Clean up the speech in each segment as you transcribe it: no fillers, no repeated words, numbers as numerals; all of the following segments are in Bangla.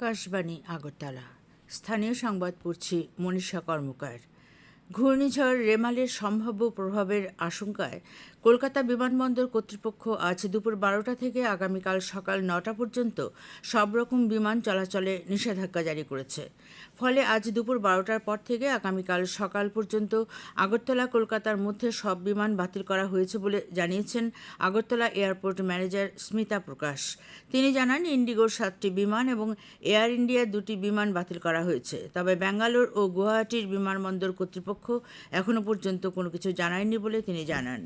আকাশবাণী আগরতলা। স্থানীয় সংবাদ পড়ছি মনীষা কর্মকার। ঘূর্ণিঝড় রেমালের সম্ভাব্য প্রভাবের আশঙ্কায় কলকাতা বিমানবন্দর কর্তৃপক্ষ আজ দুপুর 12টা থেকে আগামীকাল সকাল 9টা পর্যন্ত সব রকম বিমান চলাচলে নিষেধাজ্ঞা জারি করেছে। ফলে আজ দুপুর 12টার পর থেকে আগামীকাল সকাল পর্যন্ত আগরতলা কলকাতার মধ্যে সব বিমান বাতিল করা হয়েছে বলে জানিয়েছেন আগরতলা এয়ারপোর্ট ম্যানেজার স্মিতা প্রকাশ। তিনি জানান, ইন্ডিগোর 7টি বিমান এবং এয়ার ইন্ডিয়ার 2টি বিমান বাতিল করা হয়েছে। তবে ব্যাঙ্গালোর ও গুয়াহাটির বিমানবন্দর কর্তৃপক্ষ এখনো পর্যন্ত কোনো কিছু জানায়নি বলে তিনি জানান।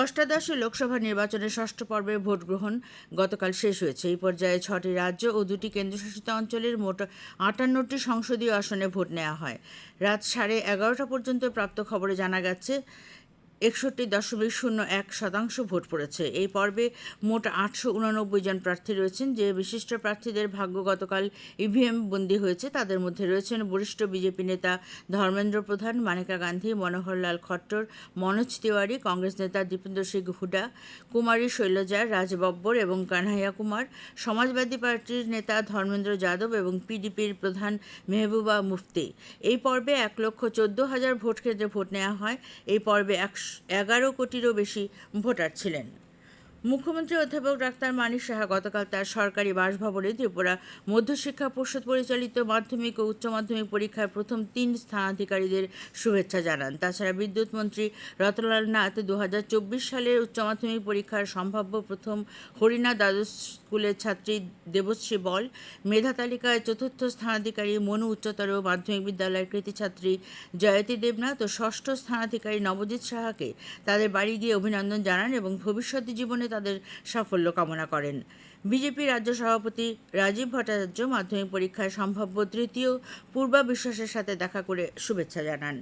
অষ্টাদশ লোকসভা নির্বাচনের ষষ্ঠ পর্বের ভোট গ্রহণ গতকাল শেষ হয়েছে। এই পর্যায়ে 6টি রাজ্য ও 2টি কেন্দ্রশাসিত অঞ্চলের মোট 58টি সংসদীয় আসনে ভোট নেওয়া হয়। রাত 11:30 পর্যন্ত প্রাপ্ত খবরে জানা গেছে 61.01% ভোট পড়েছে। এই পর্বে মোট 889 জন প্রার্থী রয়েছেন। যে বিশিষ্ট প্রার্থীদের ভাগ্য গতকাল ইভিএম বন্দী হয়েছে তাদের মধ্যে রয়েছেন বরিষ্ঠ বিজেপি নেতা ধর্মেন্দ্র প্রধান, মানেকা গান্ধী, মনোহরলাল খট্টর, মনোজ তিওয়ারি, কংগ্রেস নেতা দীপেন্দর সিং হুডা, কুমারী শৈলজা, রাজ বব্বর এবং কানহাইয়া কুমার, সমাজবাদী পার্টির নেতা ধর্মেন্দ্র যাদব এবং পিডিপির প্রধান মেহবুবা মুফতি। এই পর্বে 1,14,000 ভোট কেন্দ্রে ভোট নেওয়া হয়। এই পর্বে 11 কোটিরও বেশি ভোটার ছিলেন। মুখ্যমন্ত্রী অধ্যাপক ডাক্তার মানিক সাহা গতকাল তার সরকারি বাসভবনে ত্রিপুরা মধ্যশিক্ষা পর্ষদ পরিচালিত মাধ্যমিক ও উচ্চ মাধ্যমিক পরীক্ষার প্রথম 3 স্থানাধিকারীদের শুভেচ্ছা জানান। তাছাড়া বিদ্যুৎ মন্ত্রী রতনলাল নাথ 2024 সালের উচ্চ মাধ্যমিক পরীক্ষার সম্ভাব্য প্রথম হরিণা দ্বাদশ স্কুলের ছাত্রী দেবশ্রী বল, মেধা তালিকায় 4র্থ স্থানাধিকারী মনু উচ্চতর মাধ্যমিক বিদ্যালয়ের কৃতি ছাত্রী জয়তী দেবনাথ ও 6ষ্ঠ স্থানাধিকারী নবজিৎ সাহাকে তাদের বাড়ি গিয়ে অভিনন্দন জানান এবং ভবিষ্যৎ জীবনে তাদের সাফল্য কামনা করেন। বিজেপি রাজ্য সভাপতি রাজীব ভট্টাচার্য মাধ্যমিক পরীক্ষায় সম্ভাব্য তৃতীয় পূর্বাবিশ্বাসের সাথে দেখা করে শুভেচ্ছা জানান।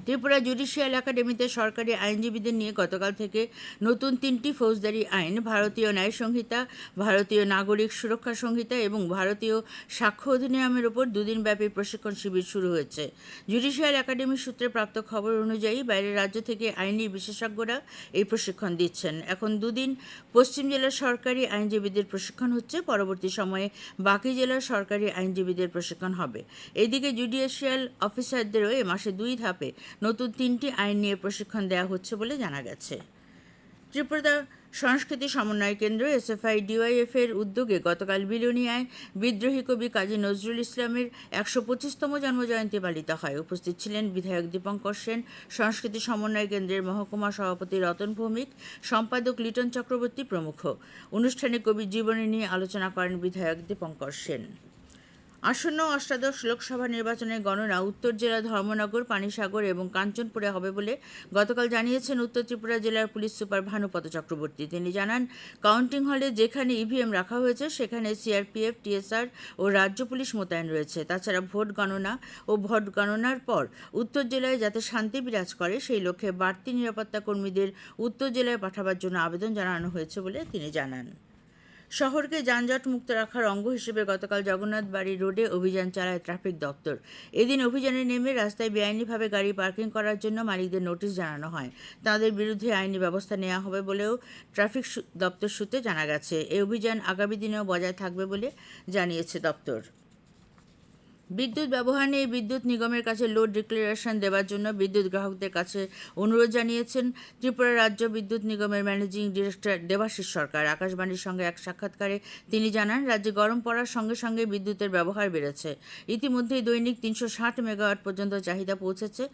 ত্রিপুরা জুডিশিয়াল একাডেমিতে সরকারি আইনজীবীদের নিয়ে গতকাল থেকে নতুন 3টি ফৌজদারি আইন, ভারতীয় ন্যায় সংহিতা, ভারতীয় নাগরিক সুরক্ষা সংহিতা এবং ভারতীয় সাক্ষ্য অধিনিয়মের ওপর 2 দিনব্যাপী প্রশিক্ষণ শিবির শুরু হয়েছে। জুডিশিয়াল একাডেমি সূত্রে প্রাপ্ত খবর অনুযায়ী বাইরের রাজ্য থেকে আইনি বিশেষজ্ঞরা এই প্রশিক্ষণ দিচ্ছেন। এখন 2 দিন পশ্চিম জেলার সরকারি আইনজীবীদের প্রশিক্ষণ হচ্ছে। পরবর্তী সময়ে বাকি জেলার সরকারি আইনজীবীদের প্রশিক্ষণ হবে। এদিকে জুডিশিয়াল অফিসারদেরও এ মাসে 2 ধাপে নতুন 3টি আইন নিয়ে প্রশিক্ষণ দেওয়া হচ্ছে বলে জানা গেছে। ত্রিপুরা সংস্কৃতি সমন্বয় কেন্দ্র SFI-DYF এর উদ্যোগে গতকাল বিলোনিয়ায় বিদ্রোহী কবি কাজী নজরুল ইসলামের 125তম জন্মজয়ন্তী পালিত হয়। উপস্থিত ছিলেন বিধায়ক দীপঙ্কর সেন, সংস্কৃতি সমন্বয় কেন্দ্রের মহকুমা সভাপতি রতন ভৌমিক, সম্পাদক লিটন চক্রবর্তী প্রমুখ। অনুষ্ঠানে কবির জীবনী নিয়ে আলোচনা করেন বিধায়ক দীপঙ্কর সেন। আসন্ন অষ্টাদশ লোকসভা নির্বাচনের গণনা উত্তর জেলা ধর্মনগর, পানিসাগর এবং কাঞ্চনপুরে হবে বলে গতকাল জানিয়েছেন উত্তর ত্রিপুরা জেলার পুলিশ সুপার ভানুপদ চক্রবর্তী। তিনি জানান, কাউন্টিং হলে যেখানে ইভিএম রাখা হয়েছে সেখানে সিআরপিএফ, টিএসআর ও রাজ্য পুলিশ মোতায়েন রয়েছে। তাছাড়া ভোট গণনা ও ভোট গণনার পর উত্তর জেলায় যাতে শান্তি বিরাজ করে সেই লক্ষ্যে বাড়তি নিরাপত্তা কর্মীদের উত্তর জেলায় পাঠাবার জন্য আবেদন জানানো হয়েছে বলে তিনি জানান। শহরকে যানজট মুক্ত রাখার অঙ্গ হিসেবে গতকাল জগন্নাথ বাড়ি রোডে অভিযান চালায় ট্রাফিক দপ্তর। এদিন অভিযানে নেমে রাস্তায় বেআইনিভাবে গাড়ি পার্কিং করার জন্য মালিকদের নোটিশ জানানো হয়। তাদের বিরুদ্ধে আইনি ব্যবস্থা নেওয়া হবে বলেও ট্রাফিক দপ্তর সূত্রে জানা গেছে। এই অভিযান আগামী দিনেও বজায় থাকবে বলে জানিয়েছে দপ্তর। বিদ্যুৎ ব্যবহার নিয়ে বিদ্যুৎ নিগমের কাছে লোড ডিক্লারেশন দেওয়ার জন্য বিদ্যুৎ গ্রাহকদের কাছে অনুরোধ জানিয়েছেন ত্রিপুরা রাজ্য বিদ্যুৎ নিগমের ম্যানেজিং ডিরেক্টর দেবাশিস সরকার। আকাশবাণীর সঙ্গে এক সাক্ষাৎকারে তিনি জানান, রাজ্যে গরম পড়ার সঙ্গে সঙ্গে বিদ্যুতের ব্যবহার বেড়েছে। ইতিমধ্যেই দৈনিক 360 মেগাওয়াট পর্যন্ত চাহিদা পৌঁছেছে।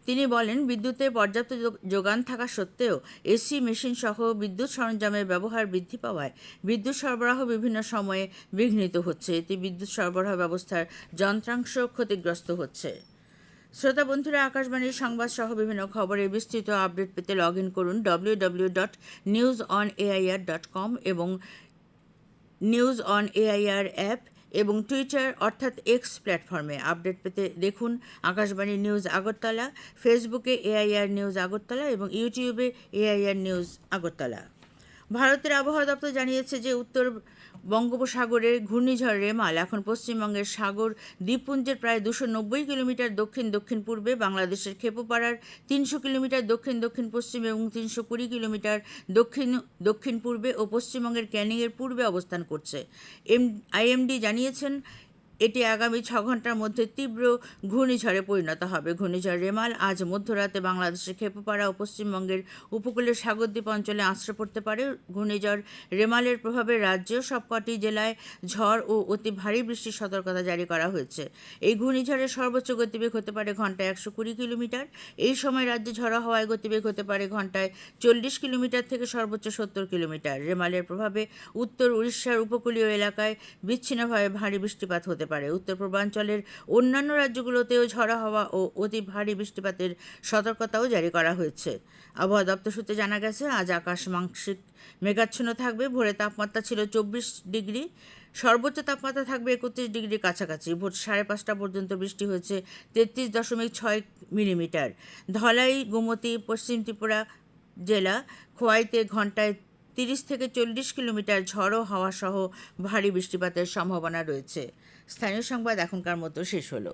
তিনি বলেন, বিদ্যুতের পর্যাপ্ত যোগান থাকা সত্ত্বেও এসি মেশিন সহ বিদ্যুৎ সরঞ্জামের ব্যবহার বৃদ্ধি পাওয়ায় বিদ্যুৎ সরবরাহ বিভিন্ন সময়ে বিঘ্নিত হচ্ছে। এতে বিদ্যুৎ সরবরাহ ব্যবস্থার যন্ত্রাংশ ক্ষতিগ্রস্ত হচ্ছে। শ্রোতা বন্ধুরা, আকাশবাণীর সংবাদ সহ বিভিন্ন খবরের বিস্তৃত আপডেট পেতে লগ ইন করুন www.newsonair.com এবং নিউজ অন এআইআর অ্যাপ এবং টুইটার অর্থাৎ এক্স প্ল্যাটফর্মে। আপডেট পেতে দেখুন আকাশবাণী নিউজ আগরতলা, ফেসবুকে এআইআর নিউজ আগরতলা এবং ইউটিউবে এআইআর নিউজ আগরতলা। ভারতের আবহাওয়া দপ্তর জানিয়েছে যে উত্তর বঙ্গোপসাগরে ঘূর্ণিঝড় রেমাল এখন পশ্চিমবঙ্গের সাগর দ্বীপপুঞ্জের প্রায় 290 কিলোমিটার দক্ষিণ দক্ষিণ পূর্বে, বাংলাদেশের খেপুপাড়ার 300 কিলোমিটার দক্ষিণ দক্ষিণ পশ্চিমে এবং 320 কিলোমিটার দক্ষিণ দক্ষিণ পূর্বে ও পশ্চিমবঙ্গের ক্যানিংয়ের পূর্বে অবস্থান করছে। আইএমডি জানিয়েছেন এটি আগামী 6 ঘন্টার মধ্যে তীব্র ঘূর্ণিঝড়ে পরিণত হবে। ঘূর্ণিঝড় রেমাল আজ মধ্যরাতে বাংলাদেশের খেপুপাড়া ও পশ্চিমবঙ্গের উপকূলের সাগরদ্বীপ অঞ্চলে আছড়ে পড়তে পারে। ঘূর্ণিঝড় রেমালের প্রভাবে রাজ্যের সবকটি জেলায় ঝড় ও অতি ভারী বৃষ্টির সতর্কতা জারি করা হয়েছে। এই ঘূর্ণিঝড়ের সর্বোচ্চ গতিবেগ হতে পারে ঘন্টায় 120 কিলোমিটার। এই সময় রাজ্যে ঝড়ো হাওয়ায় গতিবেগ হতে পারে ঘন্টায় 40 কিলোমিটার থেকে সর্বোচ্চ 70 কিলোমিটার। রেমালের প্রভাবে উত্তর উড়িষ্যার উপকূলীয় এলাকায় বিচ্ছিন্নভাবে ভারী বৃষ্টিপাত হতে পারে। উত্তর পূর্বাঞ্চলের অন্যান্য রাজ্যগুলোতেও ঝড়ো হাওয়া ও অতি ভারী বৃষ্টিপাতের সতর্কতাও জারি করা হয়েছে। আবহাওয়া দপ্তর সূত্রে জানা গেছে, আজ আকাশ আংশিক মেঘাচ্ছন্ন থাকবে। ভোরে তাপমাত্রা ছিল 24 ডিগ্রি, সর্বোচ্চ তাপমাত্রা থাকবে 31 ডিগ্রির কাছাকাছি। ভোর 5:30 পর্যন্ত বৃষ্টি হয়েছে 33.6 মিলিমিটার। ধলাই, গোমতী, পশ্চিম ত্রিপুরা জেলা, খোয়াইতে ঘন্টায় 30 থেকে 40 কিলোমিটার ঝড়ো হাওয়া সহ ভারী বৃষ্টিপাতের সম্ভাবনা রয়েছে। স্থানীয় সংবাদ এখনকার মতো শেষ হলো।